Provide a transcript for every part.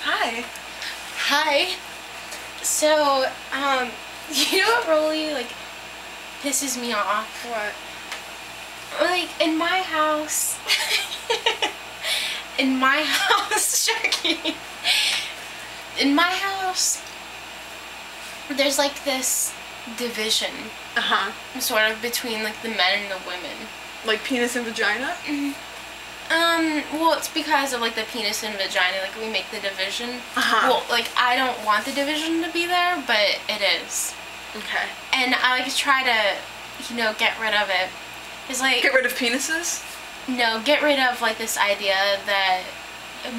Hi. Hi. So, you know what really, pisses me off? What? In my house, Sharky, in my house, there's, this division, Uh-huh. sort of, between, the men and the women. Like penis and vagina? Well, it's because of, the penis and vagina, we make the division. Uh-huh. Well, I don't want the division to be there, but it is. Okay. And I, try to, get rid of it. It's Get rid of penises? No, get rid of, this idea that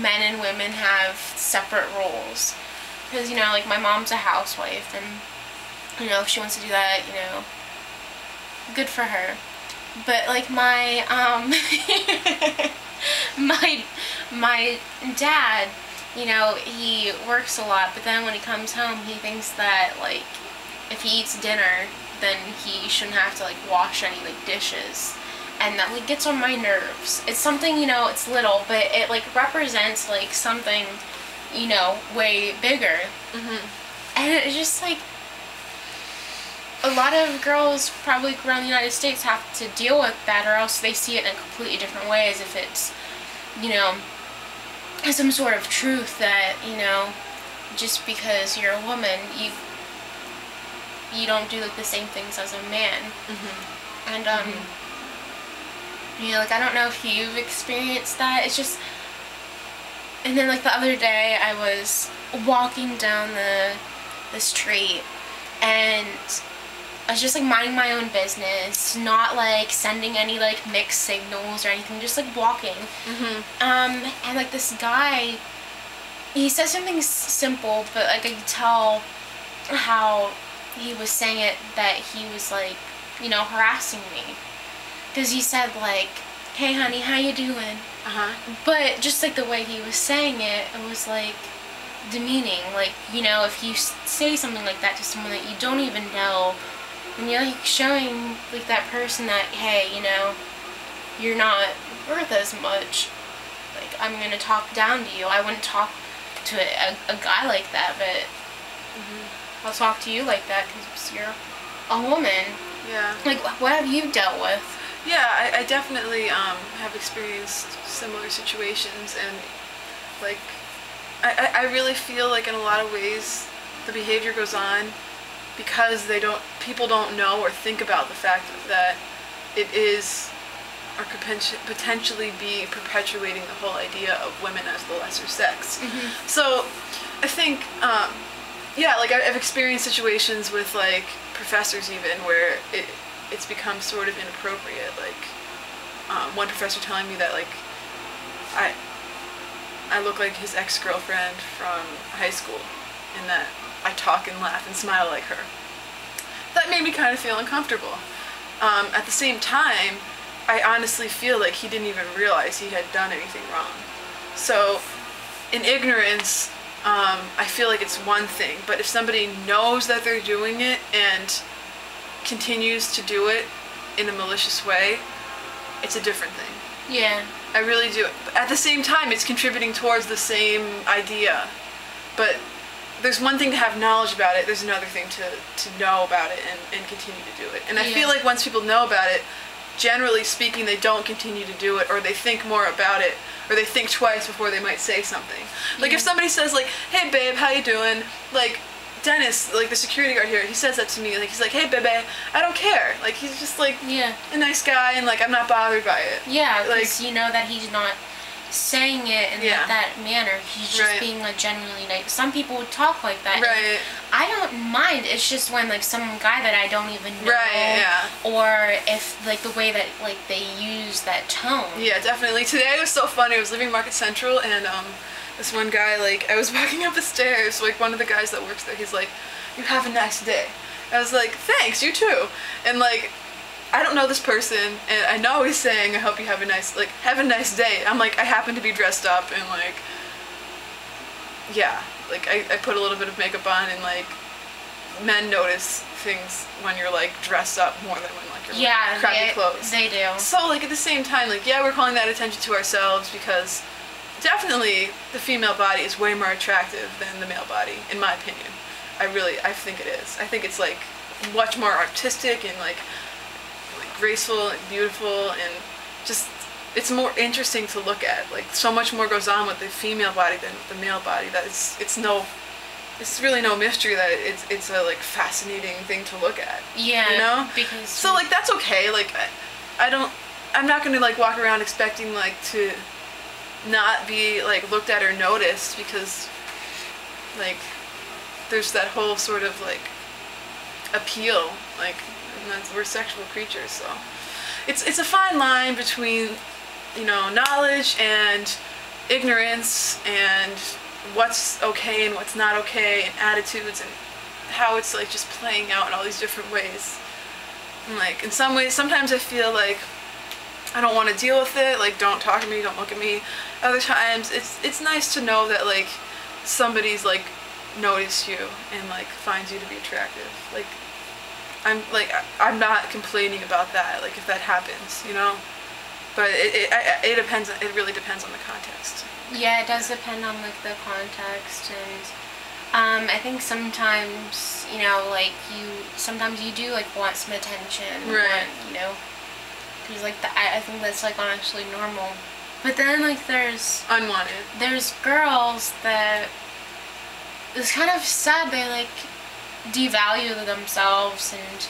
men and women have separate roles. Because, my mom's a housewife, and, if she wants to do that, good for her. But, my, my dad, he works a lot, but then when he comes home, he thinks that, if he eats dinner, then he shouldn't have to, wash any, dishes. And that, gets on my nerves. It's something, it's little, but it, represents, something, way bigger. Mm-hmm. And it's just, a lot of girls probably around the United States have to deal with that, or else they see it in a completely different way, as if it's, some sort of truth that, just because you're a woman, you don't do, the same things as a man. Mm-hmm. And, I don't know if you've experienced that. It's just, and then, the other day, I was walking down the street, and I was just, minding my own business, not, sending any, mixed signals or anything, just, walking. Mm-hmm. And, this guy, he said something simple, but, I could tell how he was saying it, that he was, harassing me. Because he said, hey, honey, how you doing? Uh-huh. But just, the way he was saying it, it was, demeaning. If you say something like that to someone that you don't even know, and you're, showing, that person that, hey, you're not worth as much. I'm gonna talk down to you. I wouldn't talk to a guy like that, but I'll talk to you like that because you're a woman. Yeah. What have you dealt with? Yeah, I definitely have experienced similar situations, and I really feel in a lot of ways the behavior goes on because people don't know or think about the fact that it is or could potentially be perpetuating the whole idea of women as the lesser sex. Mm-hmm. So I think I've experienced situations with professors even where it's become sort of inappropriate. One professor telling me that I look like his ex-girlfriend from high school, and that I talk and laugh and smile like her. That made me kind of feel uncomfortable. At the same time, I honestly feel he didn't even realize he had done anything wrong. So, in ignorance, I feel it's one thing, but if somebody knows that they're doing it and continues to do it in a malicious way, it's a different thing. Yeah. I really do. But at the same time, it's contributing towards the same idea. But there's one thing to have knowledge about it, there's another thing to know about it and continue to do it. And I feel once people know about it, generally speaking, they don't continue to do it, or they think more about it, or they think twice before they might say something. If somebody says hey babe, how you doing? Dennis, the security guard here, he says that to me, he's hey babe, I don't care. He's just a nice guy, and I'm not bothered by it. Yeah, because you know that he's not saying it in that manner. He's just being genuinely nice. Some people would talk like that. Right. I don't mind. It's just when some guy that I don't even know. Right, yeah. Or if the way that they use that tone. Yeah, definitely. Today it was so funny. I was leaving Market Central, and this one guy, I was walking up the stairs, one of the guys that works there, he's you have a nice day. I was thanks, you too. And I don't know this person, and I know he's saying, I hope you have a nice, have a nice day. I'm I happen to be dressed up, and yeah, I put a little bit of makeup on, and men notice things when you're dressed up more than when you're wearing crappy clothes. They do. So at the same time, yeah, we're calling that attention to ourselves because definitely the female body is way more attractive than the male body, in my opinion. I think it is. I think it's like much more artistic and like graceful and beautiful, and just it's more interesting to look at. Like so much more goes on with the female body than with the male body. That it's really no mystery that it's a like fascinating thing to look at. Yeah. You know? Because so like that's okay. Like I'm not gonna like walk around expecting like to not be like looked at or noticed, because like there's that whole sort of like appeal, like, and we're sexual creatures, so it's a fine line between, you know, knowledge and ignorance, and what's okay and what's not okay, and attitudes, and how it's like just playing out in all these different ways. And like in some ways, sometimes I feel like I don't want to deal with it, like don't talk to me, don't look at me. Other times it's nice to know that like somebody's like noticed you and like finds you to be attractive. Like I'm not complaining about that, like if that happens, you know. But it depends. It really depends on the context. Yeah, it does depend on like the context, and I think sometimes, you know, like sometimes you do like want some attention, right? You know, because like I think that's like actually normal. But then like there's unwanted. There's girls that it's kind of sad. They like devalue themselves, and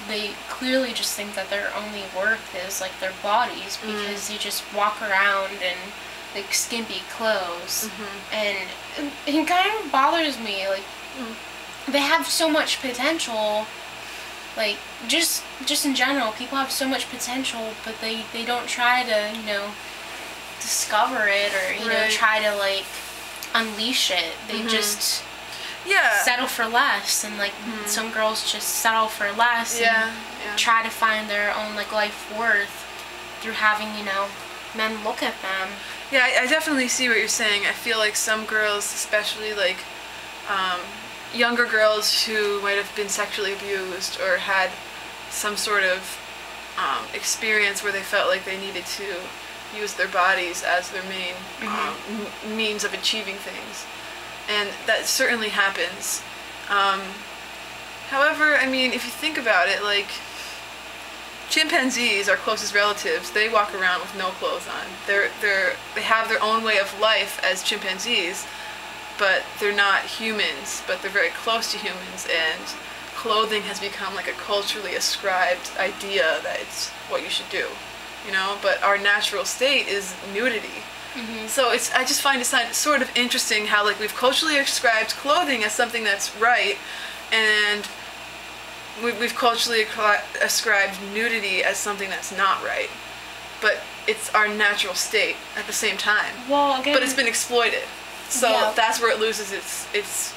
they clearly just think that their only worth is like their bodies, because they just walk around in like skimpy clothes, and it kind of bothers me. Like they have so much potential. Like just in general, people have so much potential, but they don't try to, you know, discover it, or you know, try to like unleash it. They just settle for less, and like some girls just settle for less and try to find their own like life worth through having, you know, men look at them. Yeah, I definitely see what you're saying. I feel like some girls, especially like younger girls who might have been sexually abused or had some sort of experience where they felt like they needed to use their bodies as their main means of achieving things. And that certainly happens. However, I mean, if you think about it, like, chimpanzees, our closest relatives, they walk around with no clothes on. They have their own way of life as chimpanzees, but they're not humans, but they're very close to humans, and clothing has become like a culturally ascribed idea that it's what you should do, you know? But our natural state is nudity. So I just find it sort of interesting how like we've culturally ascribed clothing as something that's right, and we've culturally ascribed nudity as something that's not right. But it's our natural state at the same time. Well, again, but it's been exploited. So that's where it loses its